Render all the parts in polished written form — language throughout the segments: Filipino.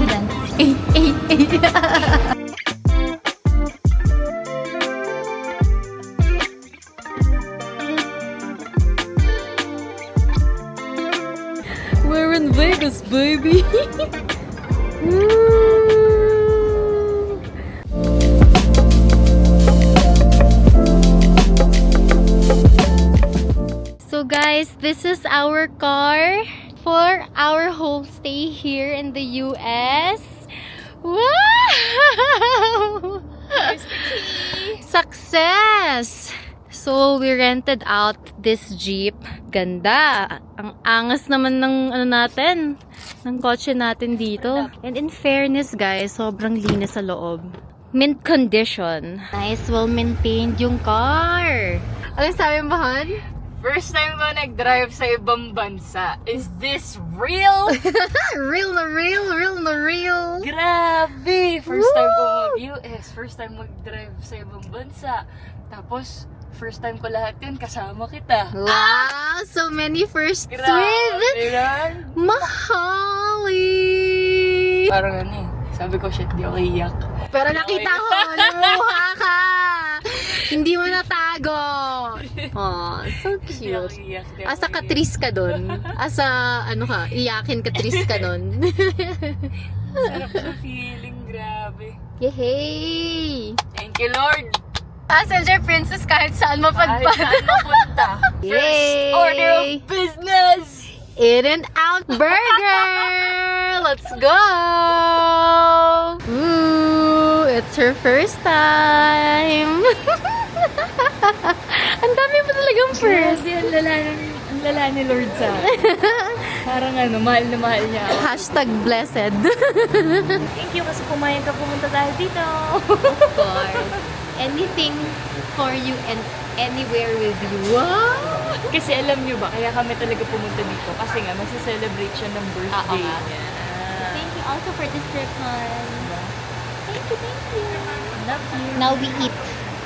dance. Eh, eh, eh. We're in Vegas, baby. Woo. So guys, this is our car for our homestay here in the US. Wow! Success! So, we rented out this Jeep. Ganda! Ang angas naman ng natin, ng kotse natin dito. And in fairness guys, sobrang linis sa loob. Mint condition. Nice, well-maintained yung car. Ano sabi mo, Han? First time ko nag-drive sa ibang bansa. Is this real? Real na real, real na real. Grabe! First time ko mag-US. First time mag-drive sa ibang bansa. Tapos, first time ko lahat yun, kasama kita. Wow! So many firsts with Grabe! Mahali! Parang ano eh. Sabi ko, shit, di ako iyak. Pero nakita ko, lumuha ka! Hindi mo natago! Oh, so Di ako cute. iyak. Asa katris ka dun? Asa, ano ka, iyakin katris ka dun? Sarap na feeling, grabe. Yehey! Thank you, Lord! Passenger princess kahit saan Kahit mapadpad. saan mapunta. First Yay! order of business! In-N-Out Burger! Let's go! Ooh, it's her first time! Ang dami mo talagang first! Grabe, ang lala ni Lord sa akin. Parang ano, mahal na mahal niya ako. Hashtag blessed. Thank you kasi pumayag ka pumunta tayo dito. Of course. Anything for you and anywhere with you. Wow! Kasi alam niyo ba, kaya kami talaga pumunta dito. Kasi nga, masaselebrate siya ng birthday nga. niya. Thank you also for this trip, hon. Thank you, thank you. Love you. Now we eat.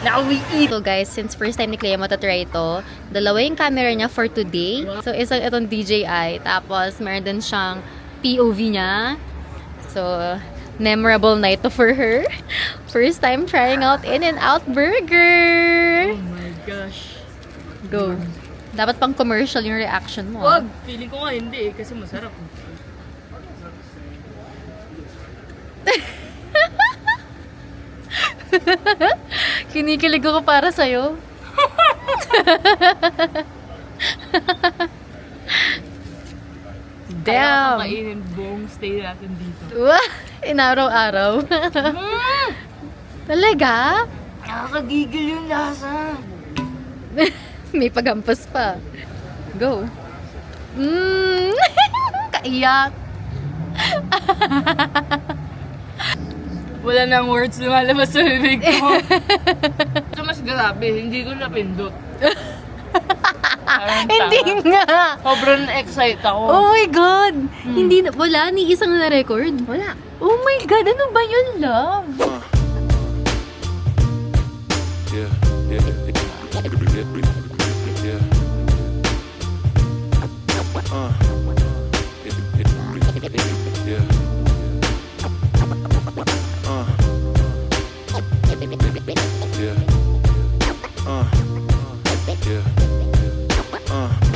Now we eat! So guys, since first time ni Clea matatry ito, dalawa yung camera niya for today. So isang itong DJI, tapos meron din siyang POV niya. So, memorable night to for her. First time trying out In-N-Out Burger! Oh my gosh. Go. Dapat pang commercial yung reaction mo. Wag! Feeling ko nga hindi eh, kasi masarap. Kinikilig ako para sa'yo. Kaya Damn! kakainin buong stay natin dito. Wah! Inaraw-araw. Talaga? Nakakagigil yung lasa. May pagampas pa. Go. Kaiyak. Wala nang words lumalabas sa bibig ko. Ito mas grabe, hindi ko napindot. Hindi nga. Sobrang excite ako. Oh my God. Hindi na, wala ni isang na-record. Wala. Oh my God, ano ba yun, love? Yeah, yeah, yeah. Yeah.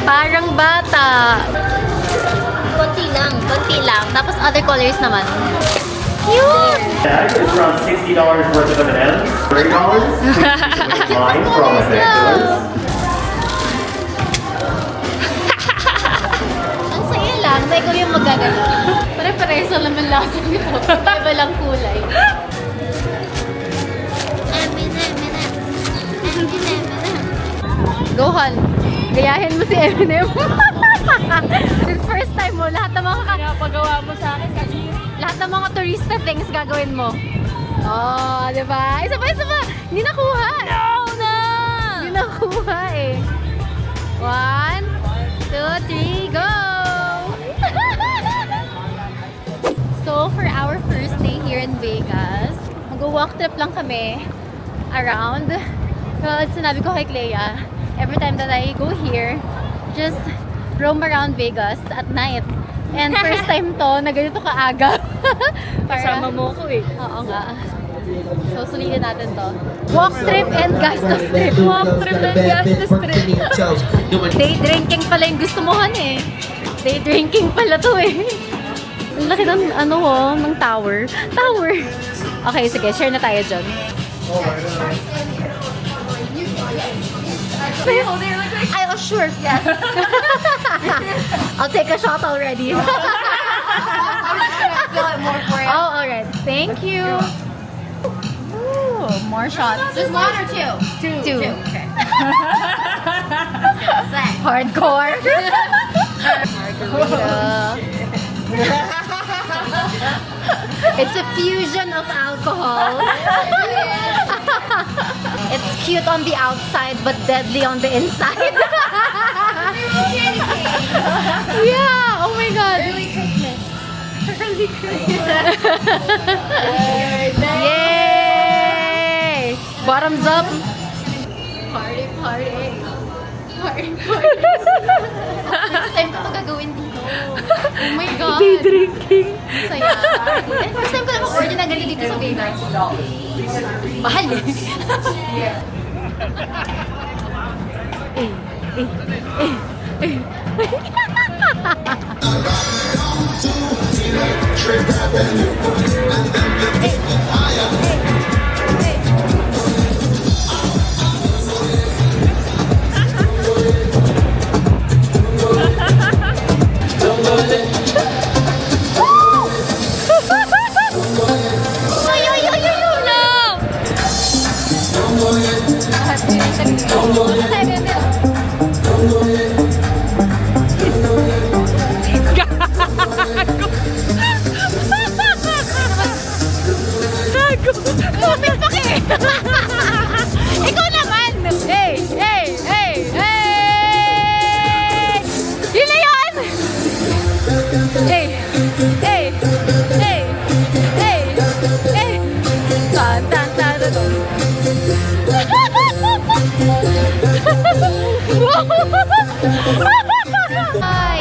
Parang bata. Konti lang. Tapos other colors naman. Cute! Bag is around $60 worth of M&M's, $30 line from Necklace. Ang saya lang, na ikaw yung magagano. Pare-pareso naman lasa nito. Iba lang kulay. Go, Han. Gayahin mo si Eminem. Since first time mo, lahat ng mga Pinapagawa mo sa akin kasi lahat ng mga turista things gagawin mo. Oh, di ba? Isa pa. Hindi nakuha. Hindi nakuha eh. 1, 2, 3, go! So, for our first day here in Vegas, mag-walk trip lang kami around. Well, sinabi ko kay Clea, every time that I go here, just roam around Vegas at night. And first time to na ganito kaaga. Kasama mo ko eh. Oo nga. So, sulitin natin to. Walk trip and gastos trip. Walk trip and gastos trip. Day drinking pala yung gusto mo, Han eh. Day drinking pala to eh. Ang laki ng ano oh, ng tower. Tower! Okay, sige, share na tayo dyan. I was sure. Yes. I'll take a shot already. Oh, alright. Thank you. Ooh, more shots. Just one or two? Two. Okay. Hardcore. Margarita. It's a fusion of alcohol. It's cute on the outside but deadly on the inside. Yeah, oh my god. Early Christmas. Early Christmas. Yay! Bottoms up. Party, party. Party, party. Next time ko ito gagawin dito. Oh my God. Day drinking. Saya. And first time ko na mag-order na ganito dito sa Vegas. Mahal eh. Ikaw naman! Hey! Hey! Hey! Hey! Yun na yun! Hey! Hey! Hey! Hey! Hey! Tan, tan, tan, tan, tan. Hi!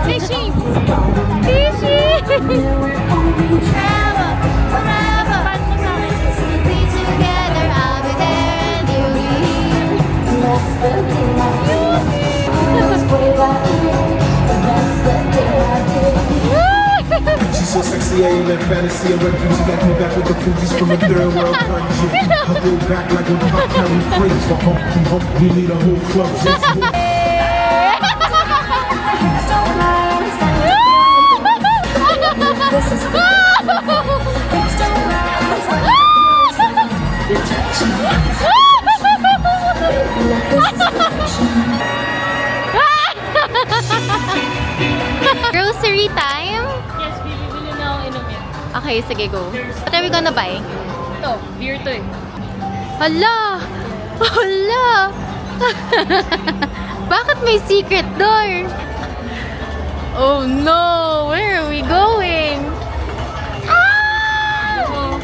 Fishy! Fishy! She's so sexy, I ain't let fantasy. A refugee got me back with the Fugees from a third world country. I go back like when Pop carry praise for Humpty Hump. We need a whole club just for Grocery time? Yes, bibili na akong inumin. Okay, sige, go. What are we gonna buy? Ito, beer to eh. Hala! Hala! Bakit may secret door? Oh no! Where are we going? Ah!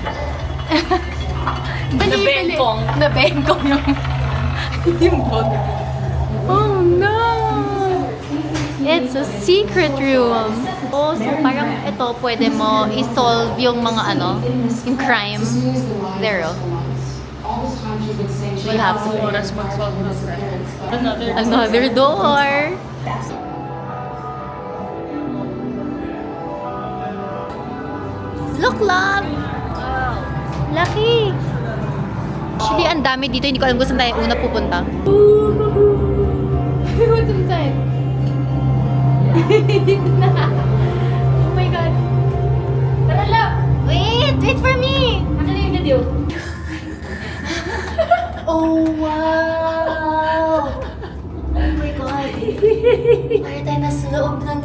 Nabengkong. Nabengkong yung bag. Oh no! It's a secret room. Oh, so parang ito pwede mo i-solve yung mga ano, yung crime. There, oh. We'll have to pay. Oras mag-solve ng crime. Another door. Look, love! Lucky! Actually, ang dami dito. Hindi ko alam kung saan tayo una pupunta. What's inside? Oh my God! Tara, love! Wait! Wait for me! Ano yung video? Oh, wow! Oh my God! Parang tayo nasa loob ng,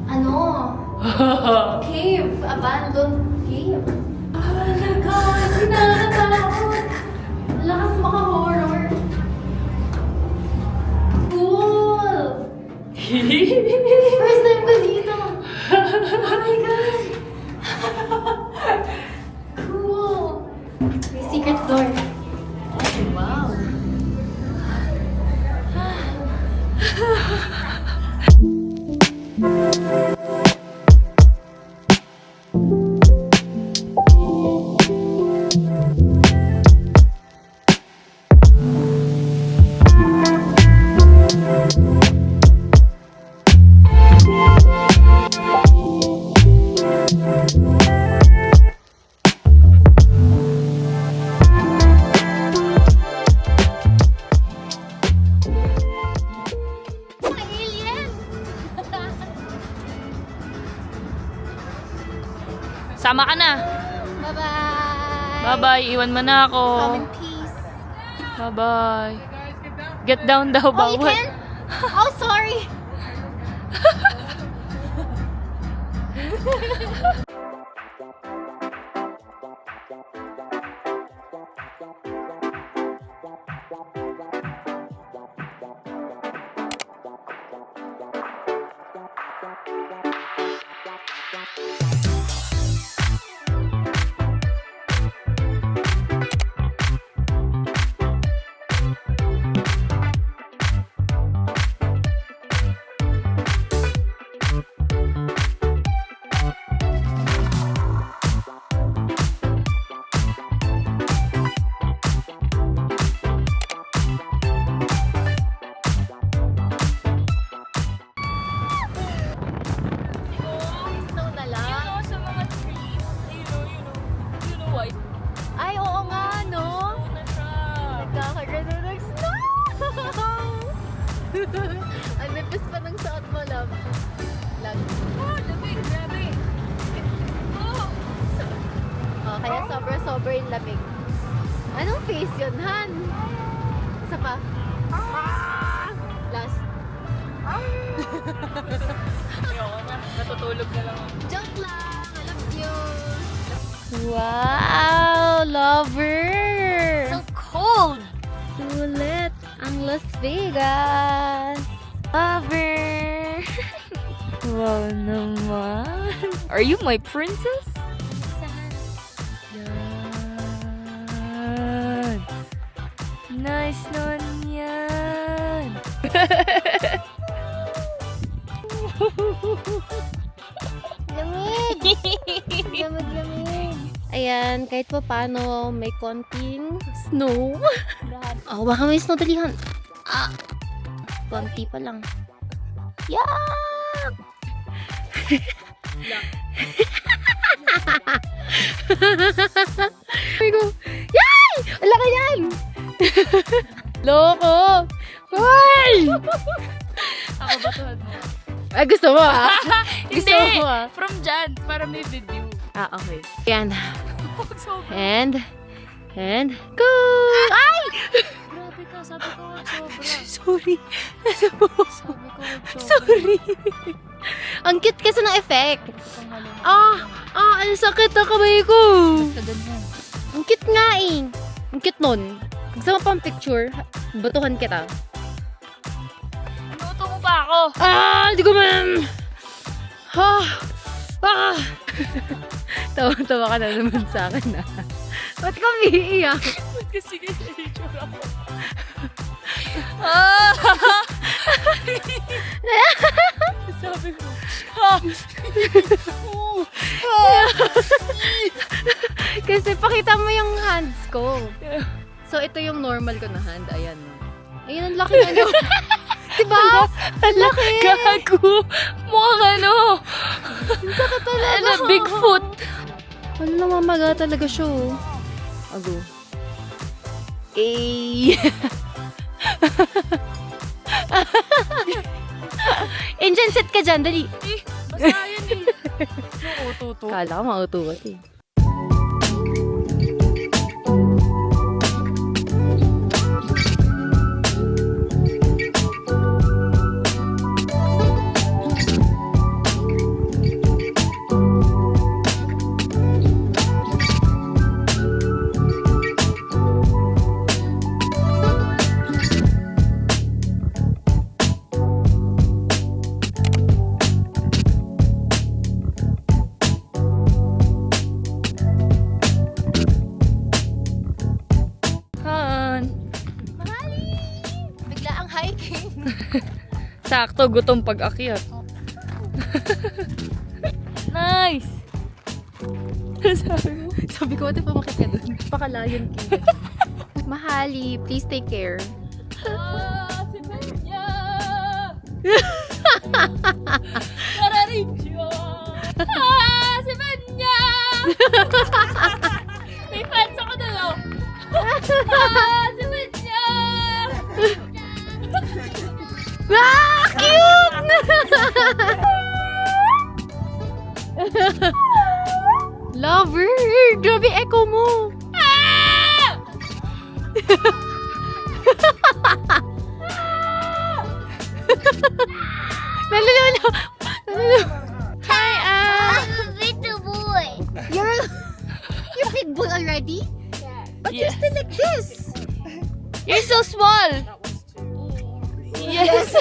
ano, cave. Abandoned cave. Oh my God! Nakakatakot! Lakas maka-horror. Cool! First time ko dito. Oh my God! Cool! May secret door. Wow! Mga alien! Sama ka na. Bye-bye! Bye-bye. Iwan mo na ako. Come in peace. Bye-bye. Get down daw, Oh, you bawal. can? Oh, sorry! Snow na lang. Sa mga trees. You know why? Ay, oo nga, no? Na siya. Nagkakaroon ng snow! Ang nipis pa ng suot mo, love. Love. Oh, lamig. Grabe. Oh. Oh, kaya sobra-sobra yung lamig. Anong face yun, Han? Isa pa. Last. Ayoko na. Natutulog na lang ako. Joke lang! I love you! Wow, lover! So cold! Sulit ang Las Vegas! Lover! Wow naman! Are you my princess? Yan! Nice nun yan! Lamig! Lamig! Ayan, kahit pa paano, may konting snow. Oh, baka may snow dalihan. Ah! Konti pa lang. Yak! Ay ko. Yay! Ang laki yan! Loko! Hoy! Ako ba to? Ay, gusto mo ah? Gusto Hindi! mo ah? From dyan. Para may video. Ah, okay. Ayan. Sobra. And, go! Ay! Grabe ka. Sabi ko wag sobra. Sorry. Sabi ko wag sobra. Sorry. Ang cute kasi ng effect. Ang sakit na kamay ko. Sa ganyan. Ang cute nga eh. Ang cute nun. Gusto mo pang picture? Batuhan kita. Inuto mo pa ako. Hindi ko man. Tawa-tawa ka na naman sa akin na. Ba't ka umiiyak? Kasi ganyan ako. Sabi ko. Kasi pakita mo yung hands ko. So, ito yung normal ko na hand. Ayan. Ayun, ang laki na nyo. Diba? Ang laki. Gago. Mukhang ano. Saka talaga. Ano, Bigfoot. Ano, namamaga talaga siya, oh. Ago. Eh. Engine set ka dyan, dali. Basta yan eh. Nauto-to. Kala ko mautuwat eh. Sakto, gutom pag-akyat. Nice! Sabi ko, ate, pumakit ka dun. Pakalayon king. Mahali, please take care. Si Benya! Kararincho! Si Benya! May fans ako na, no? Si Benya! Ah, cute! Lover! Grabe echo mo! Nalulula! Hi, I'm a little boy. You're big boy already? But you're still like this! You're so small! Yes!